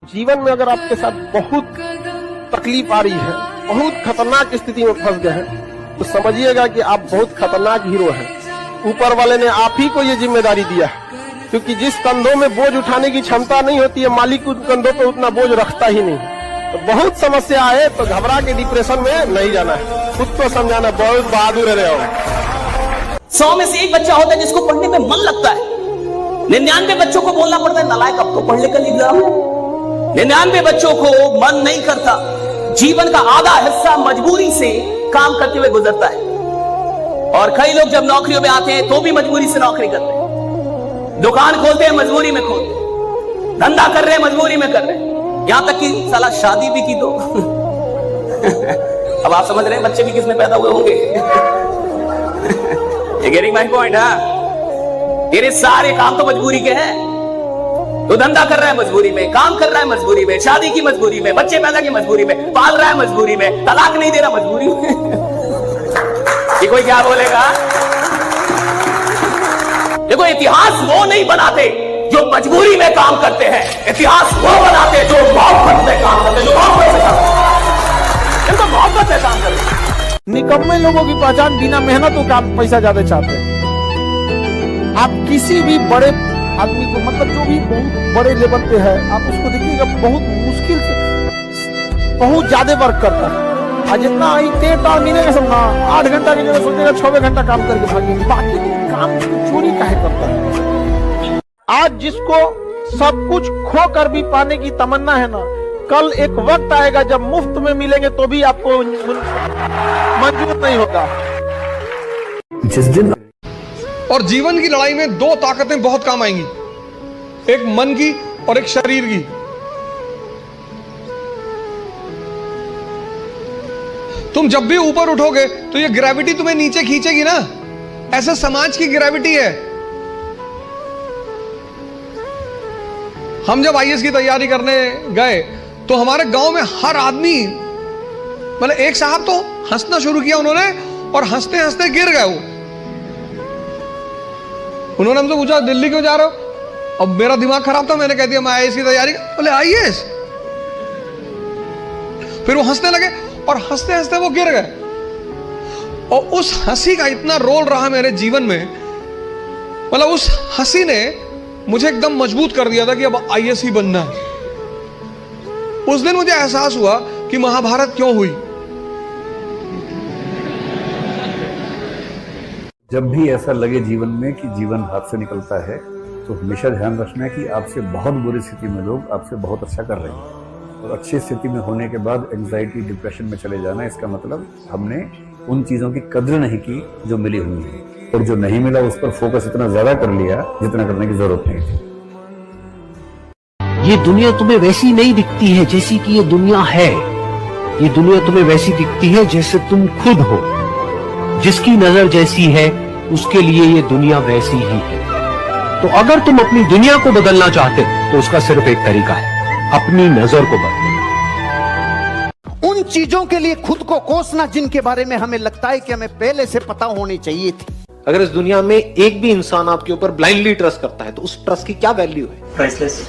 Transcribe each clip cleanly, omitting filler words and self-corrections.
जीवन में अगर आपके साथ बहुत तकलीफ आ रही है, बहुत खतरनाक स्थिति में फंस गए हैं, तो समझिएगा कि आप बहुत खतरनाक हीरो हैं। ऊपर वाले ने आप ही को ये जिम्मेदारी दिया है, क्योंकि जिस कंधों में बोझ उठाने की क्षमता नहीं होती है, मालिक उन कंधों पे उतना बोझ रखता ही नहीं। तो बहुत समस्या आए तो घबरा के डिप्रेशन में नहीं जाना है, खुद को समझाना, बहुत बहादुर रहे हो। 100 में से एक बच्चा होता है जिसको पढ़ने में मन लगता है। 99 बच्चों को बोलना पड़ता है नालायक अब तो पढ़ लिख कर एग्जाम है। 99 बच्चों को मन नहीं करता। जीवन का आधा हिस्सा मजबूरी से काम करते हुए गुजरता है। और कई लोग जब नौकरियों में आते हैं तो भी मजबूरी से नौकरी करते हैं। दुकान खोलते हैं मजबूरी में खोलते हैं, धंधा कर रहे हैं मजबूरी में कर रहे हैं, यहां तक कि साला शादी भी की तो अब आप समझ रहे हैं बच्चे भी किसमें पैदा हुए होंगे। ये गेटिंग माय पॉइंट। तेरे सारे काम तो मजबूरी के हैं। तो धंधा कर रहा है मजबूरी में, काम कर रहा है मजबूरी में, शादी की मजबूरी में, बच्चे पैदा की मजबूरी में, पाल रहा है मजबूरी में, तलाक नहीं दे रहा मजबूरी में। ये कोई क्या बोलेगा? देखो, इतिहास वो नहीं बनाते जो मजबूरी में काम करते हैं, इतिहास वो बनाते जो मोहब्बत में काम करते हैं, जो मोहब्बत से काम करते हैं, मोहब्बत से काम करते हैं। निकम्मे लोगों की पहचान बिना मेहनत और काम पैसा ज्यादा चाहते हैं। आप किसी भी बड़े आदमी को, मतलब जो भी बहुत बड़े लेवल पे है, आप उसको देखिएगा बहुत मुश्किल से बहुत ज्यादा वर्क करता है। आज जितना मिलेगा सब ना 8 घंटा की जगह सोचेगा 6 घंटा काम करके भागेंगे, बाकी काम चोरी काहे करता है। आज जिसको सब कुछ खो कर भी पाने की तमन्ना है ना, कल एक वक्त आएगा जब मुफ्त में मिलेंगे तो भी आपको मंजूर नहीं होगा। जिस दिन और जीवन की लड़ाई में 2 ताकतें बहुत काम आएंगी, एक मन की और एक शरीर की। तुम जब भी ऊपर उठोगे तो ये ग्रेविटी तुम्हें नीचे खींचेगी ना, ऐसा समाज की ग्रेविटी है। हम जब आईएएस की तैयारी करने गए तो हमारे गांव में हर आदमी, मतलब एक साहब तो हंसना शुरू किया उन्होंने, और हंसते हंसते गिर गए वो। उन्होंने हमसे पूछा दिल्ली क्यों जा रहे हो? अब मेरा दिमाग खराब था, मैंने कह दिया मैं आईएएस की तैयारी। बोले आईएएस? फिर वो हंसने लगे और हंसते हंसते वो गिर गए। और उस हंसी का इतना रोल रहा मेरे जीवन में, मतलब उस हंसी ने मुझे एकदम मजबूत कर दिया था कि अब आईएएस ही बनना है। उस दिन मुझे एहसास हुआ कि महाभारत क्यों हुई। जब भी ऐसा लगे जीवन में कि जीवन हाथ से निकलता है, तो हमेशा ध्यान रखना है कि आपसे बहुत बुरी स्थिति में लोग आपसे बहुत अच्छा कर रहे हैं, और अच्छी स्थिति में होने के बाद एंजाइटी डिप्रेशन में चले जाना, इसका मतलब हमने उन चीजों की कद्र नहीं की जो मिली हुई है, और जो नहीं मिला उस पर फोकस इतना ज्यादा कर लिया जितना करने की जरूरत नहीं थी। ये दुनिया तुम्हें वैसी नहीं दिखती है जैसी कि ये दुनिया है। ये दुनिया तुम्हें वैसी दिखती है जैसे तुम खुद हो। जिसकी नजर जैसी है उसके लिए ये दुनिया वैसी ही है। तो अगर तुम अपनी दुनिया को बदलना चाहते हो तो उसका सिर्फ एक तरीका है, अपनी नजर को बदलना। उन चीजों के लिए खुद को कोसना जिनके बारे में हमें लगता है कि हमें पहले से पता होनी चाहिए थी। अगर इस दुनिया में एक भी इंसान आपके ऊपर ब्लाइंडली ट्रस्ट करता है तो उस ट्रस्ट की क्या वैल्यू है? प्राइसलेस।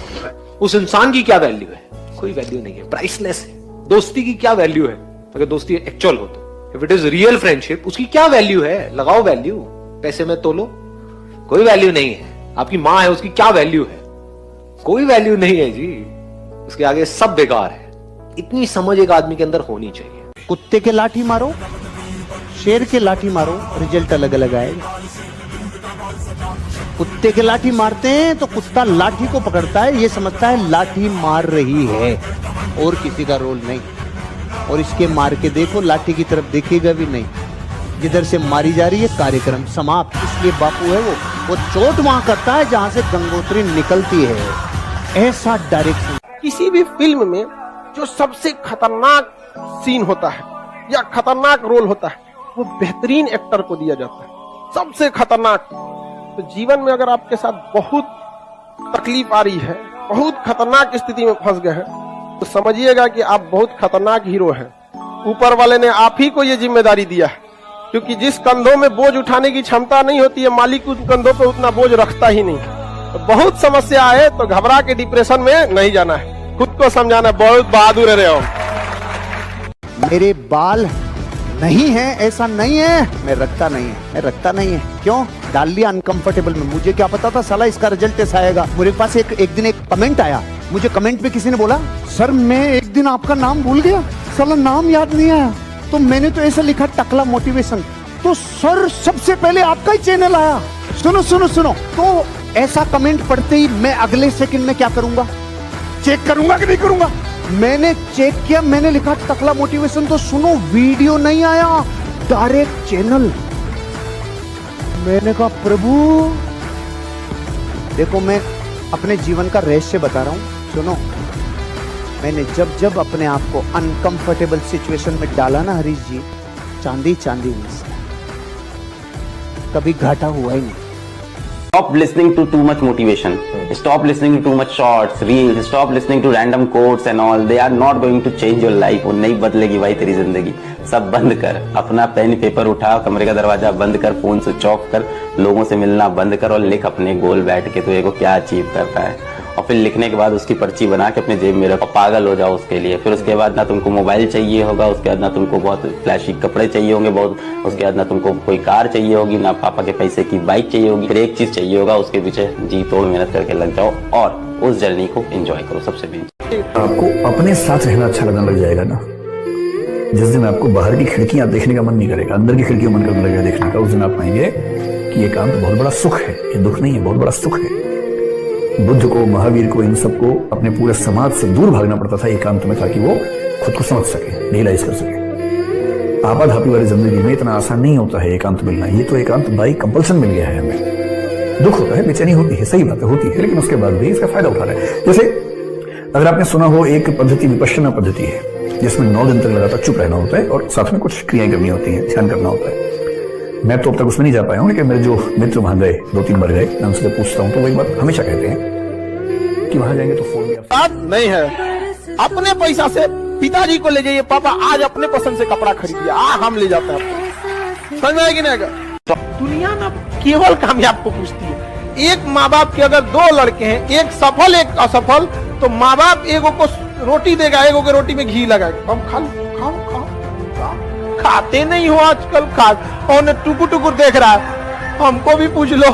उस इंसान की क्या वैल्यू है? कोई वैल्यू नहीं है, प्राइसलेस है। दोस्ती की क्या वैल्यू है अगर दोस्ती एक्चुअल हो तो? If it is real friendship, उसकी क्या वैल्यू है? लगाओ वैल्यू, पैसे में तोलो, कोई वैल्यू नहीं है। आपकी माँ है, उसकी क्या वैल्यू है? कोई वैल्यू नहीं है जी, उसके आगे सब बेकार है। इतनी समझ एक आदमी के अंदर होनी चाहिए। कुत्ते के लाठी मारो, शेर के लाठी मारो, रिजल्ट अलग अलग आएगा। कुत्ते के लाठी मारते हैं तो कुत्ता लाठी को पकड़ता है, ये समझता है लाठी मार रही है और किसी का रोल नहीं। और इसके मार के देखो, लाठी की तरफ देखेगा भी नहीं, जिधर से मारी जा रही है कार्यक्रम समाप्त। इसलिए बापू है वो चोट वहां करता है जहां से गंगोत्री निकलती है। ऐसा डायरेक्शन। किसी भी फिल्म में जो सबसे खतरनाक सीन होता है या खतरनाक रोल होता है, वो बेहतरीन एक्टर को दिया जाता है, सबसे खतरनाक। तो जीवन में अगर आपके साथ बहुत तकलीफ आ रही है, बहुत खतरनाक स्थिति में फंस गए हैं, तो समझिएगा कि आप बहुत खतरनाक हीरो हैं। ऊपर वाले ने आप ही को ये जिम्मेदारी दिया है, क्योंकि जिस कंधों में बोझ उठाने की क्षमता नहीं होती है, मालिक उन कंधों पे उतना बोझ रखता ही नहीं। तो बहुत समस्या आए तो घबरा के डिप्रेशन में नहीं जाना है, खुद को समझाना, बहुत बहादुर रहे हो। मेरे बाल नहीं है ऐसा नहीं है, मैं रखता नहीं है, मैं रखता नहीं है। क्यों डाल लिया अनकंफर्टेबल में? मुझे क्या पता था साला इसका रिजल्ट ऐसा आएगा। मेरे पास एक दिन एक कमेंट आया, मुझे कमेंट में किसी ने बोला, सर मैं एक दिन आपका नाम भूल गया, साला नाम याद नहीं आया, तो मैंने तो ऐसा लिखा टकला मोटिवेशन, तो सर सबसे पहले आपका ही चैनल आया। सुनो सुनो सुनो, तो ऐसा कमेंट पढ़ते ही मैं अगले सेकंड में क्या करूंगा? चेक करूंगा कि नहीं करूंगा? मैंने चेक किया, मैंने लिखा टकला मोटिवेशन, तो सुनो वीडियो नहीं आया, डायरेक्ट चैनल। मैंने कहा प्रभु देखो, मैं अपने जीवन का रहस्य बता रहा हूं, सुनो। मैंने जब जब अपने आप को अनकंफर्टेबल सिचुएशन में डाला ना हरीश जी, चांदी चांदी हुई, कभी घाटा हुआ ही नहीं। Stop listening to too much motivation. Stop listening to too much shorts, reels. Stop listening to random quotes and all. They are not going to change your life. वो नहीं बदलेगी भाई तेरी जिंदगी। सब बंद कर, अपना पेन पेपर उठा, कमरे का दरवाजा बंद कर, फोन स्विच ऑफ कर, लोगों से मिलना बंद कर और लिख अपने गोल बैठ के तो को क्या अचीव करता है। और फिर लिखने के बाद उसकी पर्ची बना के अपने जेब में रखो, पागल हो जाओ उसके लिए। फिर उसके बाद ना तुमको मोबाइल चाहिए होगा, उसके बाद ना तुमको बहुत फ्लैशी कपड़े चाहिए होंगे बहुत, उसके बाद ना तुमको कोई कार चाहिए होगी, ना पापा के पैसे की बाइक चाहिए होगी। फिर एक चीज चाहिए होगा, उसके पीछे जी तोड़ मेहनत करके लग जाओ और उस जर्नी को एंजॉय करो। सबसे मेन आपको अपने साथ रहना अच्छा लगने लग जाएगा ना, जिस दिन आपको बाहर की खिड़कियां देखने का मन नहीं करेगा, अंदर की खिड़कियां मन करने लगेगा देखने का, उस दिन आप पाएंगे कि ये काम तो बहुत बड़ा सुख है, ये दुख नहीं है, बहुत बड़ा सुख है। बुद्ध को, महावीर को, इन सबको अपने पूरे समाज से दूर भागना पड़ता था एकांत में, ताकि वो खुद को समझ सके, रियलाइज कर सके। आपाधापी वाली जिंदगी में इतना आसान नहीं होता है एकांत मिलना। ये तो एकांत बाई कंपल्सन मिल गया है हमें। दुख होता है, बेचैनी होती है, सही बात है, होती है, लेकिन उसके बाद भी इसका फायदा उठा रहे हैं। जैसे अगर आपने सुना हो, एक पद्धति विपश्यना पद्धति है, जिसमें 9 दिन तक लगातार चुप रहना होता है और साथ में कुछ क्रियाएं करनी होती है, ध्यान करना होता है। मैं तो अब तक उसमें नहीं जा पाया हूं, लेकिन मेरे जो मित्र वहां गए, 2-3 बार गए, मैं उनसे पूछता हूं तो वो एक बात हमेशा कहते हैं कि वहां जाएंगे तो फोन नहीं है। अपने पैसा से पिताजी को ले जाइए, पापा आज अपने पसंद से कपड़ा खरीदिए, हम ले जाते हैं आपको। समझ में आएगी ना? दुनिया ना केवल कामयाब को पूछती है। एक माँ बाप के अगर 2 लड़के हैं, एक सफल एक असफल, तो माँ बाप एगो को रोटी देगा, एगो के रोटी में घी लगाएगा। हम खाओ खाते नहीं हो आजकल, खा और टुकुर टुकुर देख रहा है, हमको भी पूछ लो।